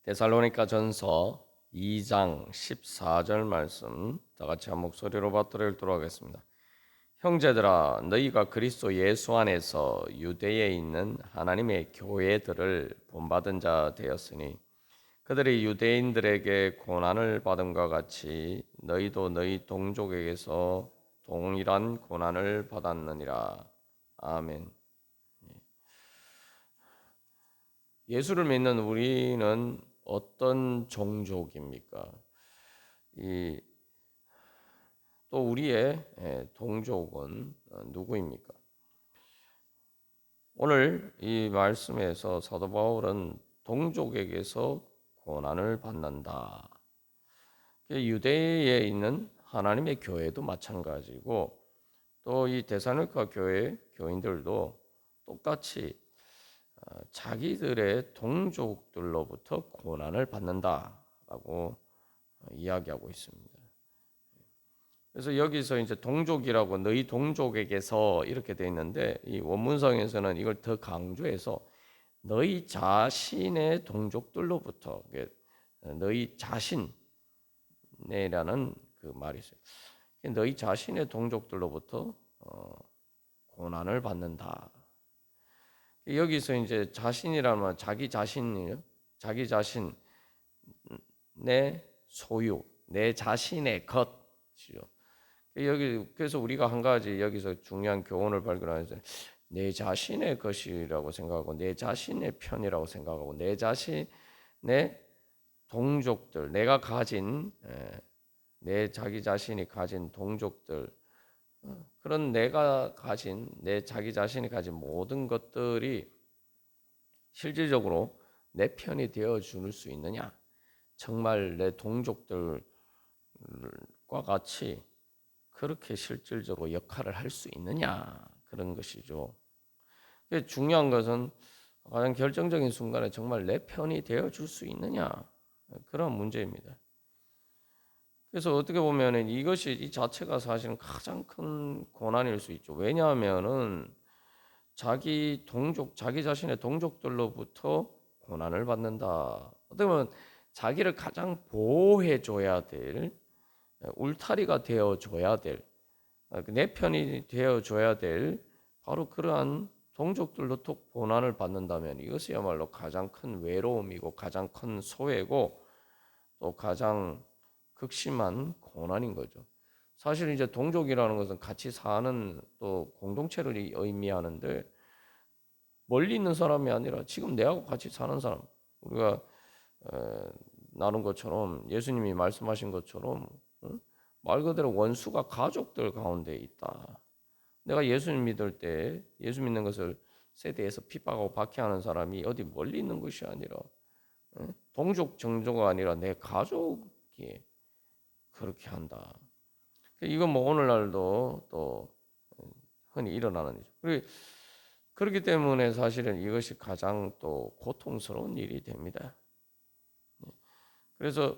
데살로니가 전서 2장 14절 말씀 다 같이 한 목소리로 받들어 읽도록 하겠습니다. 형제들아 너희가 그리스도 예수 안에서 유대에 있는 하나님의 교회들을 본받은 자 되었으니 그들이 유대인들에게 고난을 받음과 같이 너희도 너희 동족에게서 동일한 고난을 받았느니라. 아멘. 예수를 믿는 우리는 어떤 종족입니까? 또 우리의 동족은 누구입니까? 오늘 이 말씀에서 사도 바울은 동족에게서 고난을 받는다. 유대에 있는 하나님의 교회도 마찬가지고 또 이 데살로니가 교회 교인들도 똑같이 자기들의 동족들로부터 고난을 받는다라고 이야기하고 있습니다. 그래서 여기서 이제 동족이라고 너희 동족에게서 이렇게 돼 있는데 이 원문성에서는 이걸 더 강조해서 너희 자신의 동족들로부터 너희 자신이라는 그 말이 있어요. 너희 자신의 동족들로부터 고난을 받는다. 여기서 이제 자신이라는 말 자기 자신이에요. 자기 자신 내 소유, 내 자신의 것이요. 여기 그래서 우리가 한 가지 여기서 중요한 교훈을 발견하는데 내 자신의 것이라고 생각하고 내 자신의 편이라고 생각하고 내 자신의 동족들 내가 가진 내 자기 자신이 가진 동족들 그런 내가 가진 내 자기 자신이 가진 모든 것들이 실질적으로 내 편이 되어 줄 수 있느냐? 정말 내 동족들과 같이 그렇게 실질적으로 역할을 할 수 있느냐 그런 것이죠. 중요한 것은 가장 결정적인 순간에 정말 내 편이 되어 줄 수 있느냐 그런 문제입니다. 그래서 어떻게 보면 이것이 이 자체가 사실은 가장 큰 고난일 수 있죠. 왜냐하면은 자기 동족, 자기 자신의 동족들로부터 고난을 받는다. 어떻게 보면 자기를 가장 보호해 줘야 될 울타리가 되어 줘야 될 내 편이 되어 줘야 될 바로 그러한 동족들로부터 고난을 받는다면 이것이야말로 가장 큰 외로움이고 가장 큰 소외고 또 가장 극심한 고난인 거죠. 사실 이제 동족이라는 것은 같이 사는 또 공동체를 의미하는데 멀리 있는 사람이 아니라 지금 내하고 같이 사는 사람 우리가 나눈 것처럼 예수님이 말씀하신 것처럼 말 그대로 원수가 가족들 가운데 있다. 내가 예수님 믿을 때 예수 믿는 것을 세대에서 핍박하고 박해하는 사람이 어디 멀리 있는 것이 아니라 동족 정조가 아니라 내 가족이 그렇게 한다. 이건 뭐 오늘날도 또 흔히 일어나는 일이죠. 그렇기 때문에 사실은 이것이 가장 또 고통스러운 일이 됩니다. 그래서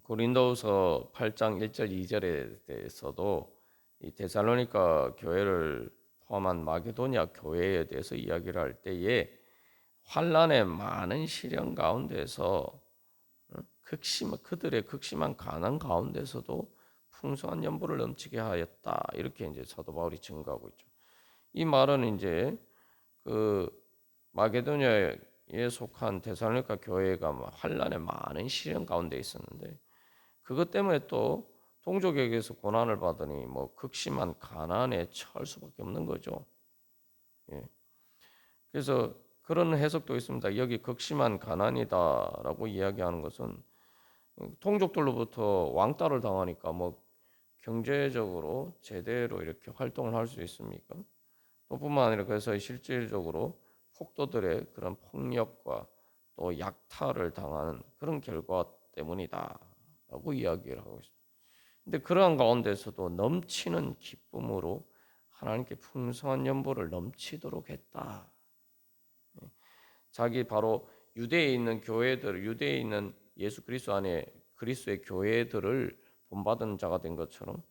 고린도후서 8장 1절 2절에 대해서도 이 데살로니가 교회를 포함한 마게도니아 교회에 대해서 이야기를 할 때에 환난의 많은 시련 가운데서 그들의 극심한 가난 가운데서도 풍성한 연보를 넘치게 하였다. 이렇게 이제 사도 바울이 증거하고 있죠. 이 말은 이제 그 마게도니아에 속한 데살로니가 교회가 환난의 많은 시련 가운데 있었는데 그것 때문에 또 동족에게서 고난을 받으니 뭐 극심한 가난에 처할 수밖에 없는 거죠. 예. 그래서 그런 해석도 있습니다. 여기 극심한 가난이다라고 이야기하는 것은 동족들로부터 왕따를 당하니까 뭐 경제적으로 제대로 이렇게 활동을 할 수 있습니까? 또 뿐만 아니라 그래서 실질적으로 폭도들의 그런 폭력과 또 약탈을 당하는 그런 결과 때문이다라고 이야기를 하고 있습니다. 근데 그러한 가운데서도 넘치는 기쁨으로 하나님께 풍성한 연보를 넘치도록 했다. 자기 바로 유대에 있는 교회들, 유대에 있는 예수 그리스도 안에 그리스도의 교회들을 본받은 자가 된 것처럼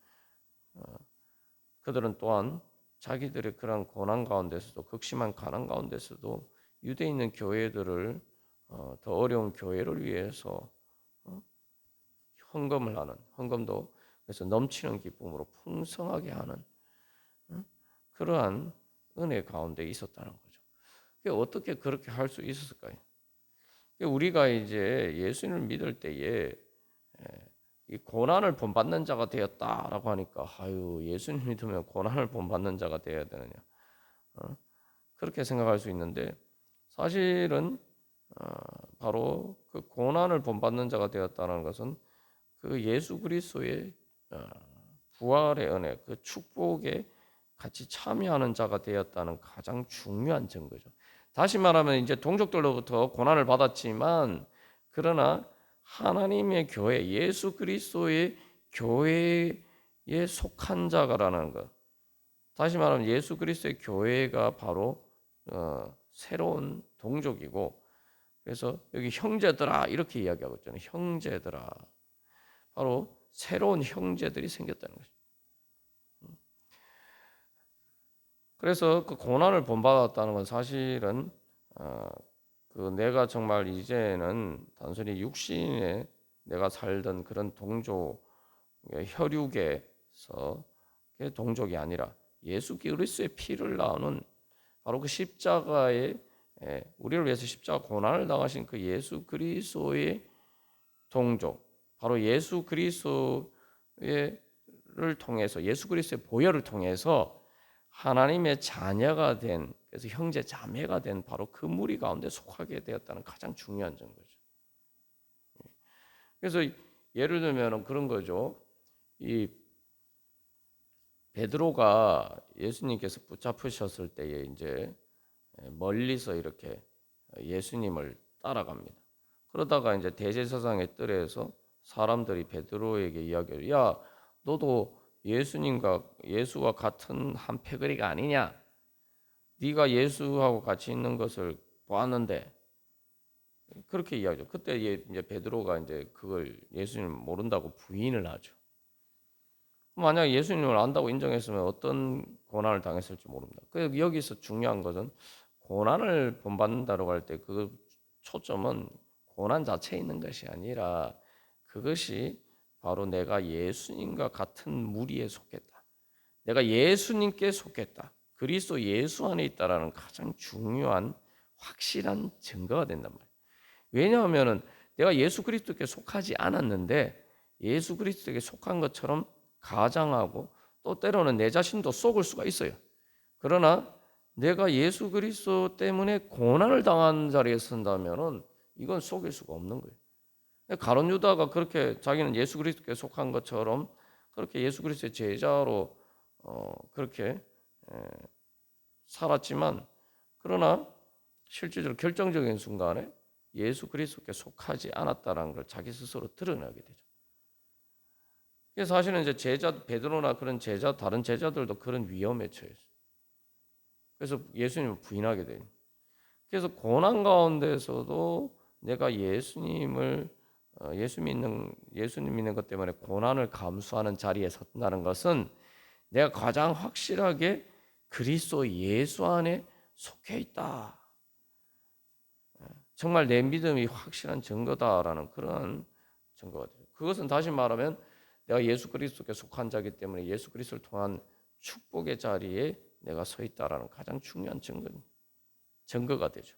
그들은 또한 자기들의 그런 고난 가운데서도 극심한 가난 가운데서도 유대에 있는 교회들을 더 어려운 교회를 위해서 헌금을 하는, 헌금도 그래서 넘치는 기쁨으로 풍성하게 하는 그러한 은혜 가운데 있었다는 거죠. 어떻게 그렇게 할 수 있었을까요? 우리가 이제 예수님을 믿을 때에 이 고난을 본받는 자가 되었다라고 하니까 아유 예수님 믿으면 고난을 본받는 자가 되어야 되느냐 그렇게 생각할 수 있는데 사실은 바로 그 고난을 본받는 자가 되었다는 것은 그 예수 그리스도의 부활의 은혜, 그 축복에 같이 참여하는 자가 되었다는 가장 중요한 증거죠. 다시 말하면 이제 동족들로부터 고난을 받았지만 그러나 하나님의 교회, 예수 그리스도의 교회에 속한 자가라는 것. 다시 말하면 예수 그리스도의 교회가 바로 새로운 동족이고 그래서 여기 형제들아 이렇게 이야기하고 있잖아요. 형제들아. 바로 새로운 형제들이 생겼다는 것입니다. 그래서 그 고난을 본받았다는 건 사실은 그 내가 정말 이제는 단순히 육신에 내가 살던 그런 동족 혈육에서 동족이 아니라 예수 그리스도의 피를 나누는 바로 그 십자가의 우리를 위해서 십자가 고난을 당하신 그 예수 그리스도의 동족 바로 예수 그리스도를 통해서 예수 그리스도의 보혈을 통해서 하나님의 자녀가 된 그래서 형제 자매가 된 바로 그 무리 가운데 속하게 되었다는 가장 중요한 증거죠. 그래서 예를 들면 그런 거죠. 이 베드로가 예수님께서 붙잡으셨을 때에 이제 멀리서 이렇게 예수님을 따라갑니다. 그러다가 이제 대제사장의 뜰에서 사람들이 베드로에게 이야기를 야 너도 예수와 같은 한 패거리가 아니냐? 네가 예수하고 같이 있는 것을 보았는데 그렇게 이야기죠. 그때 이제 베드로가 이제 그걸 예수님을 모른다고 부인을 하죠. 만약 예수님을 안다고 인정했으면 어떤 고난을 당했을지 모릅니다. 그 여기서 중요한 것은 고난을 본받는다고 할 때 그 초점은 고난 자체에 있는 것이 아니라 그것이 바로 내가 예수님과 같은 무리에 속했다. 내가 예수님께 속했다. 그리스도 예수 안에 있다라는 가장 중요한 확실한 증거가 된단 말이에요. 왜냐하면 내가 예수 그리스도께 속하지 않았는데 예수 그리스도께 속한 것처럼 가장하고 또 때로는 내 자신도 속을 수가 있어요. 그러나 내가 예수 그리스도 때문에 고난을 당한 자리에 선다면은 이건 속일 수가 없는 거예요. 가룟 유다가 그렇게 자기는 예수 그리스도께 속한 것처럼 그렇게 예수 그리스도의 제자로 그렇게 살았지만 그러나 실질적으로 결정적인 순간에 예수 그리스도께 속하지 않았다라는 걸 자기 스스로 드러내게 되죠. 그래서 사실은 이제 베드로나 그런 다른 제자들도 그런 위험에 처했어요. 그래서 예수님을 부인하게 돼요. 그래서 고난 가운데서도 내가 예수님 믿는 것 때문에 고난을 감수하는 자리에 섰다는 것은 내가 가장 확실하게 그리스도 예수 안에 속해 있다. 정말 내 믿음이 확실한 증거다라는 그런 증거가 돼요. 그것은 다시 말하면 내가 예수 그리스도께 속한 자이기 때문에 예수 그리스도를 통한 축복의 자리에 내가 서 있다라는 가장 중요한 증거가 되죠.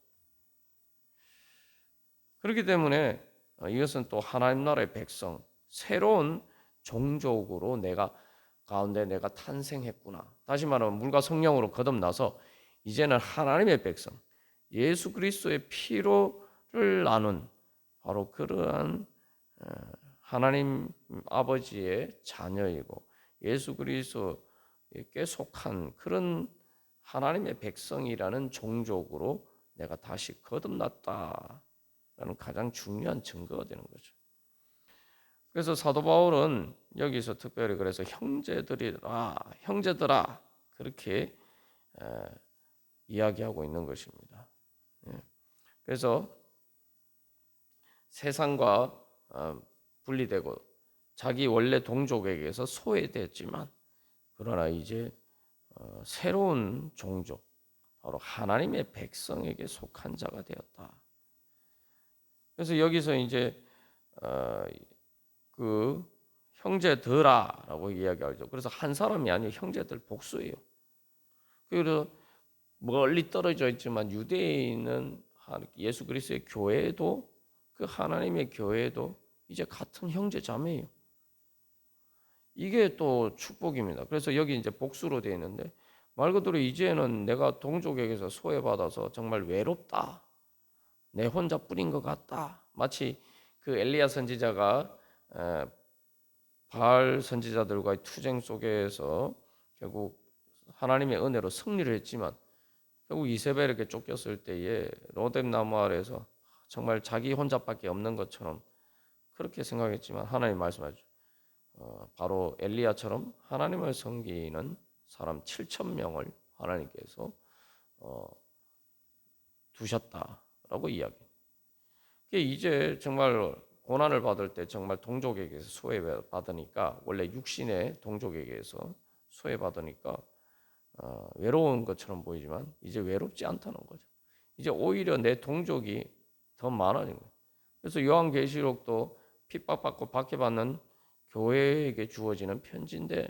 그렇기 때문에 이것은 또 하나님 나라의 백성, 새로운 종족으로 가운데 내가 탄생했구나. 다시 말하면 물과 성령으로 거듭나서 이제는 하나님의 백성, 예수 그리스도의 피로를 나눈 바로 그러한 하나님 아버지의 자녀이고 예수 그리스도께 속한 그런 하나님의 백성이라는 종족으로 내가 다시 거듭났다라는 가장 중요한 증거가 되는 거죠. 그래서 사도 바울은 여기서 특별히 그래서 형제들아 그렇게 이야기하고 있는 것입니다. 그래서 세상과 분리되고 자기 원래 동족에게서 소외됐지만 그러나 이제 새로운 종족 바로 하나님의 백성에게 속한 자가 되었다. 그래서 여기서 이제 어, 그 형제들아라고 이야기하죠. 그래서 한 사람이 아니에요. 형제들 복수예요. 그래서 멀리 떨어져 있지만 유대에 있는 예수 그리스도의 교회도 그 하나님의 교회도 이제 같은 형제 자매예요. 이게 또 축복입니다. 그래서 여기 이제 복수로 되어 있는데 말 그대로 이제는 내가 동족에게서 소외받아서 정말 외롭다. 내 혼자 뿐인 것 같다. 마치 그 엘리야 선지자가 바알 선지자들과의 투쟁 속에서 결국 하나님의 은혜로 승리를 했지만 결국 이세벨에게 쫓겼을 때에 로뎀 나무 아래에서 정말 자기 혼자밖에 없는 것처럼 그렇게 생각했지만 하나님 말씀하죠. 바로 엘리야처럼 하나님을 섬기는 사람 7천 명을 하나님께서 어, 두셨다라고 이야기. 이제 정말 고난을 받을 때 정말 동족에게서 소외받으니까 원래 육신의 동족에게서 소외받으니까 외로운 것처럼 보이지만 이제 외롭지 않다는 거죠. 이제 오히려 내 동족이 더 많아진 거예요. 그래서 요한계시록도 핍박받고 박해받는 교회에게 주어지는 편지인데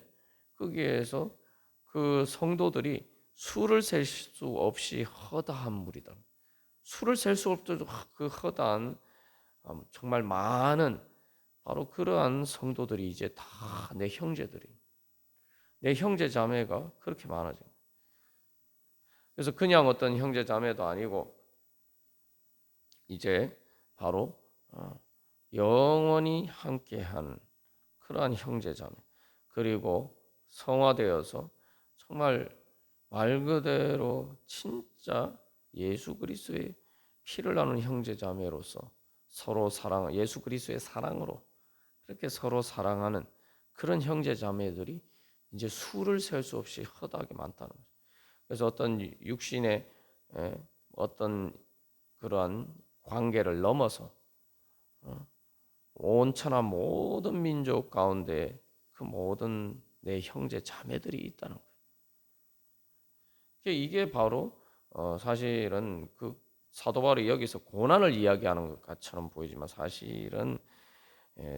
거기에서 그 성도들이 수를 셀 수 없이 허다한 무리다. 수를 셀 수 없도록 그 허다한 정말 많은 바로 그러한 성도들이 이제 다 내 형제들이 내 형제 자매가 그렇게 많아진 거예요. 그래서 그냥 어떤 형제 자매도 아니고 이제 바로 영원히 함께한 그러한 형제 자매 그리고 성화되어서 정말 말 그대로 진짜 예수 그리스도의 피를 나눈 형제 자매로서 서로 사랑 예수 그리스도의 사랑으로 그렇게 서로 사랑하는 그런 형제 자매들이 이제 수를 셀 수 없이 허다하게 많다는 거죠. 그래서 어떤 육신의 어떤 그러한 관계를 넘어서 온천한 모든 민족 가운데 그 모든 내 형제 자매들이 있다는 거예요. 이게 바로 사실은 그 사도 바울이 여기서 고난을 이야기하는 것처럼 보이지만 사실은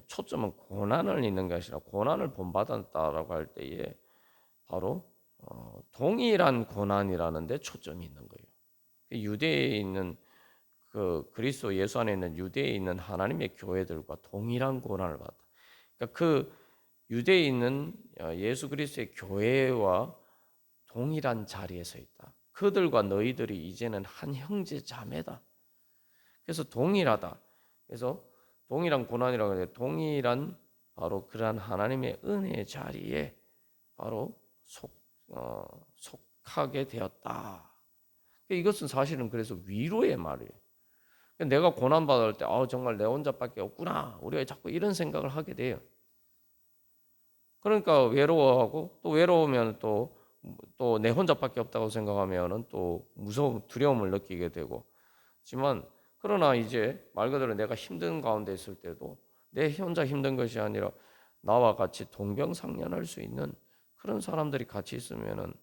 초점은 고난을 있는 것이 아니라 고난을 본받았다라고 할 때에 바로 동일한 고난이라는 데 초점이 있는 거예요. 유대에 있는 그 그리스도 예수 안에 있는 유대에 있는 하나님의 교회들과 동일한 고난을 받다. 그러니까 그 유대에 있는 예수 그리스도의 교회와 동일한 자리에 서 있다. 그들과 너희들이 이제는 한 형제 자매다. 그래서 동일하다. 그래서 동일한 고난이라고 하는데 동일한 바로 그러한 하나님의 은혜의 자리에 바로 속하게 되었다. 이것은 사실은 그래서 위로의 말이에요. 내가 고난 받을 때 정말 내 혼자밖에 없구나. 우리가 자꾸 이런 생각을 하게 돼요. 그러니까 외로워하고 또 외로우면 또 내 혼자밖에 없다고 생각하면은 또 무서움, 두려움을 느끼게 되고. 하지만 그러나 이제 말 그대로 내가 힘든 가운데 있을 때도 내 혼자 힘든 것이 아니라 나와 같이 동병상련할 수 있는 그런 사람들이 같이 있으면은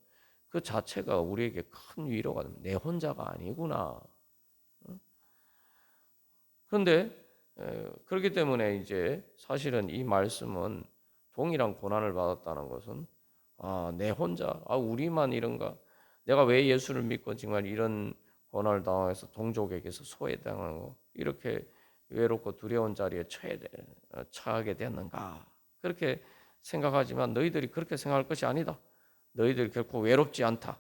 그 자체가 우리에게 큰 위로가 됩니다. 내 혼자가 아니구나. 그런데 그렇기 때문에 이제 사실은 이 말씀은 동일한 고난을 받았다는 것은 내 혼자 우리만 이런가 내가 왜 예수를 믿고 정말 이런 고난을 당해서 동족에게서 소외당하고 이렇게 외롭고 두려운 자리에 처하게 되었는가 그렇게 생각하지만 너희들이 그렇게 생각할 것이 아니다. 너희들이 결코 외롭지 않다.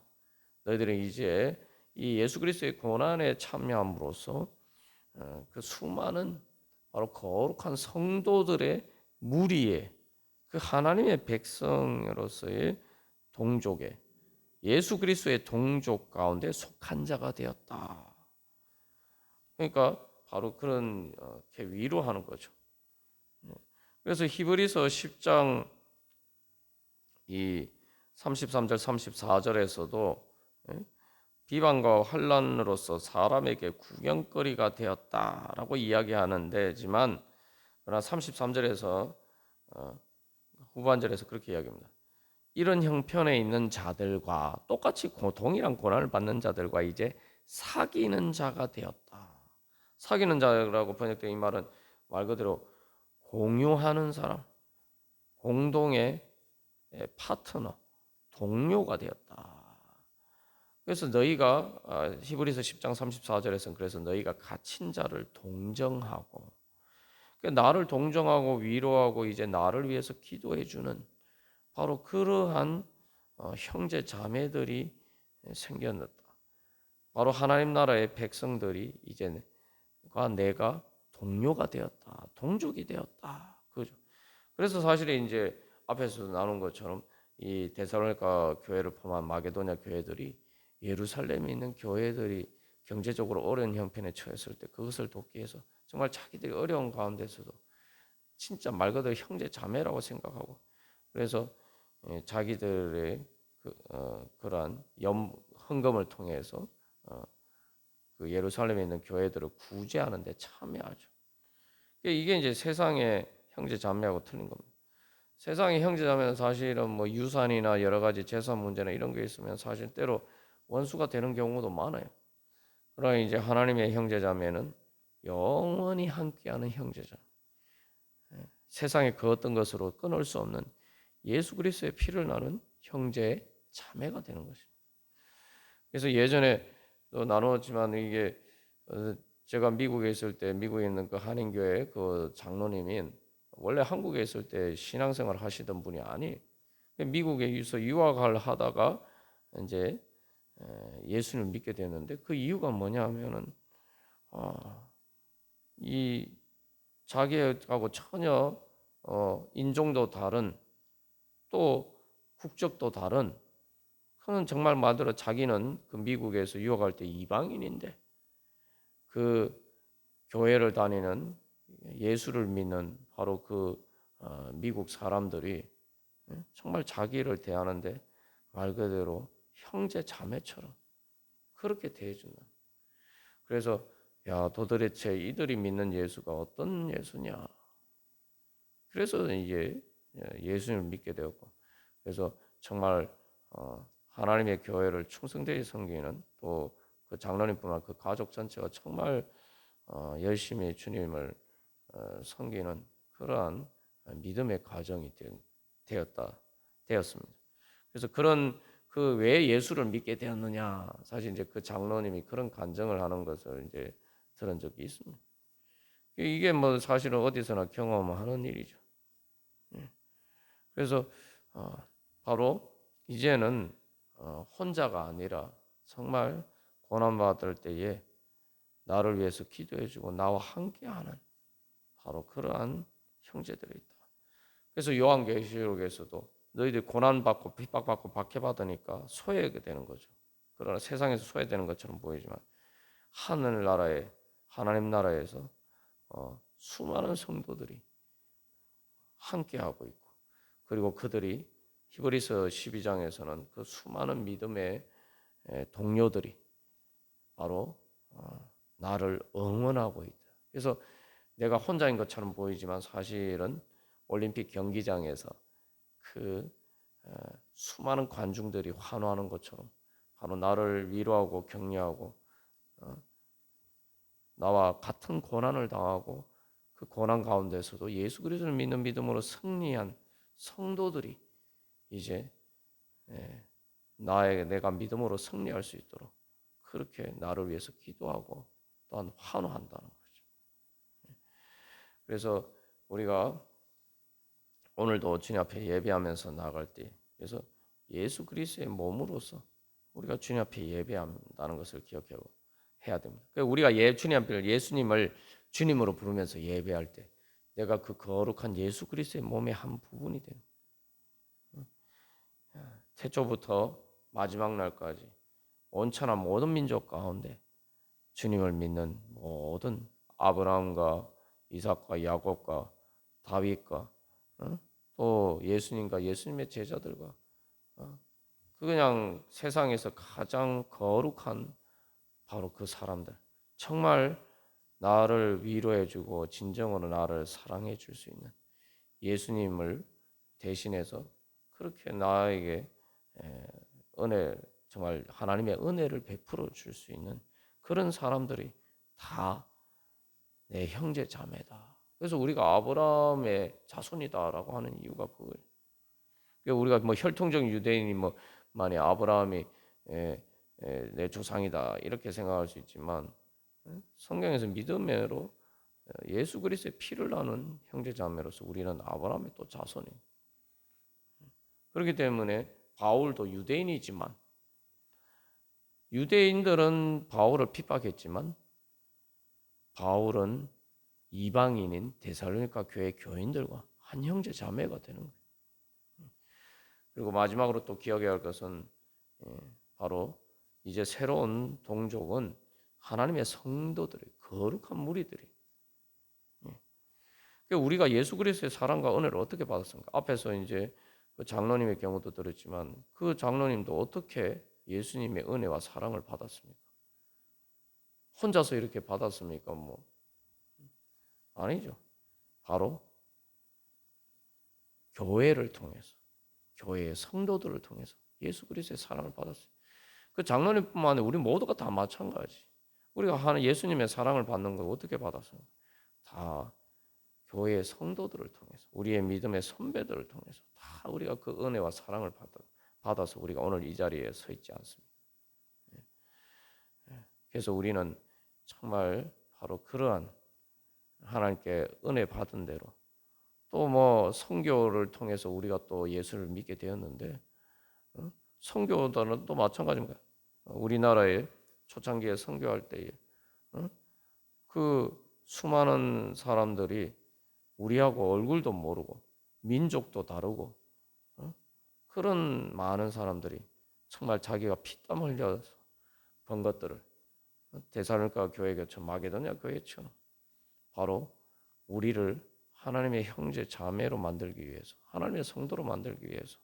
너희들은 이제 이 예수 그리스도의 고난에 참여함으로써 그 수많은 바로 거룩한 성도들의 무리에 그 하나님의 백성으로서의 동족에 예수 그리스도의 동족 가운데 속한 자가 되었다. 그러니까 바로 그런 이렇게 위로하는 거죠. 그래서 히브리서 10장 이 33절 34절에서도 비방과 환난으로서 사람에게 구경거리가 되었다라고 이야기하는데지만 그러나 33절에서 후반절에서 그렇게 이야기합니다. 이런 형편에 있는 자들과 똑같이 동일한 고난을 받는 자들과 이제 사귀는 자가 되었다. 사귀는 자라고 번역된 이 말은 말 그대로 공유하는 사람, 공동의 파트너, 동료가 되었다. 그래서 너희가 히브리서 10장 34절에서는 그래서 너희가 갇힌 자를 동정하고, 그러니까 나를 동정하고 위로하고 이제 나를 위해서 기도해 주는 바로 그러한 형제 자매들이 생겼다. 바로 하나님 나라의 백성들이 이제 내가 동료가 되었다, 동족이 되었다. 그죠? 그래서 사실은 이제 앞에서 나눈 것처럼 이 데살로니가 교회를 포함한 마게도냐 교회들이 예루살렘에 있는 교회들이 경제적으로 어려운 형편에 처했을 때 그것을 돕기 위해서 정말 자기들이 어려운 가운데서도 진짜 말 그대로 형제 자매라고 생각하고, 그래서 자기들의 그러한 헌금을 통해서 그 예루살렘에 있는 교회들을 구제하는 데 참여하죠. 이게 이제 세상의 형제 자매하고 틀린 겁니다. 세상의 형제 자매는 사실은 뭐 유산이나 여러 가지 재산 문제나 이런 게 있으면 사실 때로 원수가 되는 경우도 많아요. 그러나 이제 하나님의 형제 자매는 영원히 함께하는 형제자. 세상의 그 어떤 것으로 끊을 수 없는 예수 그리스도의 피를 나눈 형제 자매가 되는 것입니다. 그래서 예전에 또 나누었지만 이게 제가 미국에 있을 때 미국에 있는 그 한인교회 그 장로님이 원래 한국에 있을 때 신앙생활 하시던 분이 아니, 미국에서 유학을 하다가 이제 예수님을 믿게 되는데 그 이유가 뭐냐면은 이 자기하고 전혀 인종도 다른 또 국적도 다른, 그는 정말 말대로 자기는 그 미국에서 유학할 때 이방인인데 그 교회를 다니는 예수를 믿는 바로 그 미국 사람들이 정말 자기를 대하는데 말 그대로 형제 자매처럼 그렇게 대해준다. 그래서 야, 도대체 이들이 믿는 예수가 어떤 예수냐. 그래서 이제 예수님을 믿게 되었고, 그래서 정말 하나님의 교회를 충성되게 섬기는 또 그 장로님뿐만 그 가족 전체가 정말 열심히 주님을 섬기는 그러한 믿음의 가정이 되었습니다. 그래서 그런 그 왜 예수를 믿게 되었느냐, 사실 이제 그 장로님이 그런 간증을 하는 것을 이제 들은 적이 있습니다. 이게 뭐 사실은 어디서나 경험하는 일이죠. 그래서 바로 이제는 혼자가 아니라 정말 고난받을 때에 나를 위해서 기도해주고 나와 함께하는 바로 그러한 형제들이 있다. 그래서 요한계시록에서도 너희들이 고난받고 핍박받고 박해받으니까 소외되는 거죠. 그러나 세상에서 소외되는 것처럼 보이지만 하늘나라에 하나님 나라에서 수많은 성도들이 함께하고 있고, 그리고 그들이 히브리서 12장에서는 그 수많은 믿음의 동료들이 바로 나를 응원하고 있다. 그래서 내가 혼자인 것처럼 보이지만 사실은 올림픽 경기장에서 그 수많은 관중들이 환호하는 것처럼 바로 나를 위로하고 격려하고 나와 같은 고난을 당하고 그 고난 가운데서도 예수 그리스도를 믿는 믿음으로 승리한 성도들이 이제 내가 믿음으로 승리할 수 있도록 그렇게 나를 위해서 기도하고 또한 환호한다는 거죠. 그래서 우리가 오늘도 주님 앞에 예배하면서 나아갈 때, 그래서 예수 그리스도의 몸으로서 우리가 주님 앞에 예배한다는 것을 기억하고 해야 됩니다. 우리가 주님 앞에 예수님을 주님으로 부르면서 예배할 때 내가 그 거룩한 예수 그리스도의 몸의 한 부분이 되는, 태초부터 마지막 날까지 온천한 모든 민족 가운데 주님을 믿는 모든 아브라함과 이삭과 야곱과 다윗과 또 예수님과 예수님의 제자들과 그 그냥 세상에서 가장 거룩한 바로 그 사람들, 정말 나를 위로해주고 진정으로 나를 사랑해줄 수 있는 예수님을 대신해서 그렇게 나에게 은혜, 정말 하나님의 은혜를 베풀어 줄 수 있는 그런 사람들이 다 내 형제 자매다. 그래서 우리가 아브라함의 자손이다라고 하는 이유가 그거예요. 그러니까 우리가 뭐 혈통적 유대인이 뭐 만약 아브라함이 내 조상이다 이렇게 생각할 수 있지만 성경에서 믿음으로 예수 그리스도의 피를 나눈 형제 자매로서 우리는 아브라함의 또 자손이에요. 그렇기 때문에 바울도 유대인이지만 유대인들은 바울을 핍박했지만 바울은 이방인인 데살로니가 교회 교인들과 한 형제 자매가 되는 거예요. 그리고 마지막으로 또 기억해야 할 것은 바로 이제 새로운 동족은 하나님의 성도들이 거룩한 무리들이. 그러니까 우리가 예수 그리스도의 사랑과 은혜를 어떻게 받았습니까? 앞에서 이제 그 장로님의 경우도 들었지만 그 장로님도 어떻게 예수님의 은혜와 사랑을 받았습니까? 혼자서 이렇게 받았습니까? 뭐 아니죠. 바로 교회를 통해서, 교회의 성도들을 통해서 예수 그리스도의 사랑을 받았어요. 그 장로님뿐만 아니라 우리 모두가 다 마찬가지. 우리가 하는 예수님의 사랑을 받는 걸 어떻게 받았어요? 다 교회의 성도들을 통해서, 우리의 믿음의 선배들을 통해서 다 우리가 그 은혜와 사랑을 받아서 우리가 오늘 이 자리에 서 있지 않습니까? 그래서 우리는 정말 바로 그러한 하나님께 은혜 받은 대로 또 뭐 선교를 통해서 우리가 또 예수를 믿게 되었는데 선교도는 또 마찬가지입니다. 우리나라에 초창기에 선교할 때에 그 수많은 사람들이 우리하고 얼굴도 모르고 민족도 다르고 그런 많은 사람들이 정말 자기가 피땀 흘려서 번 것들을 데살로니가 교회처럼 마게도냐 교회처럼 바로 우리를 하나님의 형제 자매로 만들기 위해서 하나님의 성도로 만들기 위해서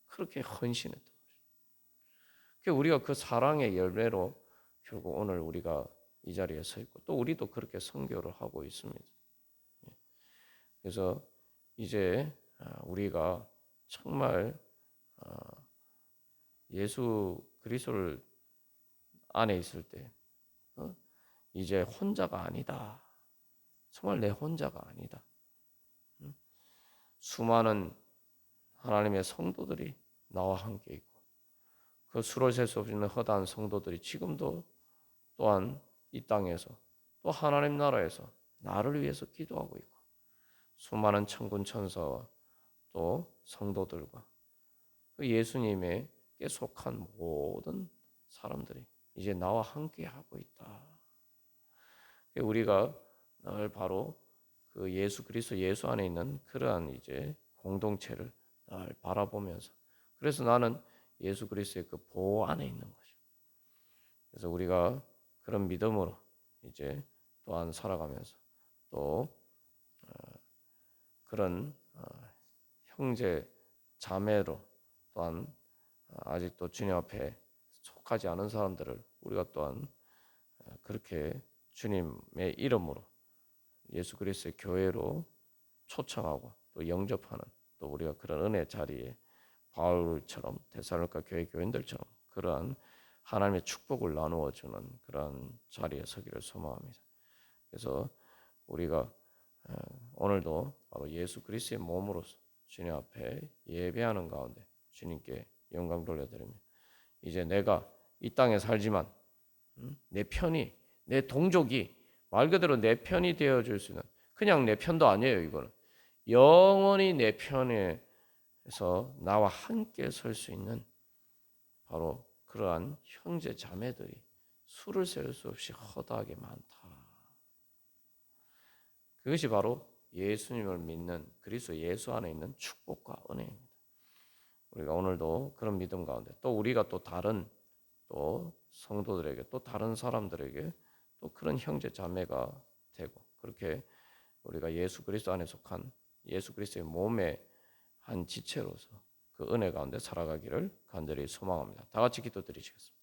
그렇게 헌신했던 것이죠. 우리가 그 사랑의 열매로 결국 오늘 우리가 이 자리에 서 있고 또 우리도 그렇게 선교를 하고 있습니다. 그래서 이제 우리가 정말 예수 그리스도를 안에 있을 때 이제 혼자가 아니다. 정말 내 혼자가 아니다. 수많은 하나님의 성도들이 나와 함께 있고 그 수를 셀 수 없는 허다한 성도들이 지금도 또한 이 땅에서 또 하나님 나라에서 나를 위해서 기도하고 있고 수많은 천군 천사와 또 성도들과 그 예수님에게 속한 모든 사람들이 이제 나와 함께 하고 있다. 우리가 늘 바로 그 예수 그리스도 예수 안에 있는 그러한 이제 공동체를 늘 바라보면서 그래서 나는 예수 그리스도의 그 보호 안에 있는 거죠. 그래서 우리가 그런 믿음으로 이제 또한 살아가면서 또 그런 형제 자매로 또한 아직도 주님 앞에 속하지 않은 사람들을 우리가 또한 그렇게 주님의 이름으로 예수 그리스도의 교회로 초청하고 또 영접하는 또 우리가 그런 은혜 자리에 바울처럼 데살로니가 교회 교인들처럼 그러한 하나님의 축복을 나누어 주는 그런 자리에 서기를 소망합니다. 그래서 우리가 오늘도 바로 예수 그리스도의 몸으로서 주님 앞에 예배하는 가운데 주님께 영광 돌려드립니다. 이제 내가 이 땅에 살지만 내 편이 내 동족이 말 그대로 내 편이 되어줄 수 있는 그냥 내 편도 아니에요. 이거는 영원히 내 편에서 나와 함께 설 수 있는 바로 그러한 형제 자매들이 수를 셀 수 없이 허다하게 많다. 그것이 바로 예수님을 믿는 그리스도 예수 안에 있는 축복과 은혜입니다. 우리가 오늘도 그런 믿음 가운데 또 우리가 또 다른 또 성도들에게 또 다른 사람들에게 또 그런 형제 자매가 되고 그렇게 우리가 예수 그리스도 안에 속한 예수 그리스도의 몸의 한 지체로서 그 은혜 가운데 살아가기를 간절히 소망합니다. 다 같이 기도드리시겠습니다.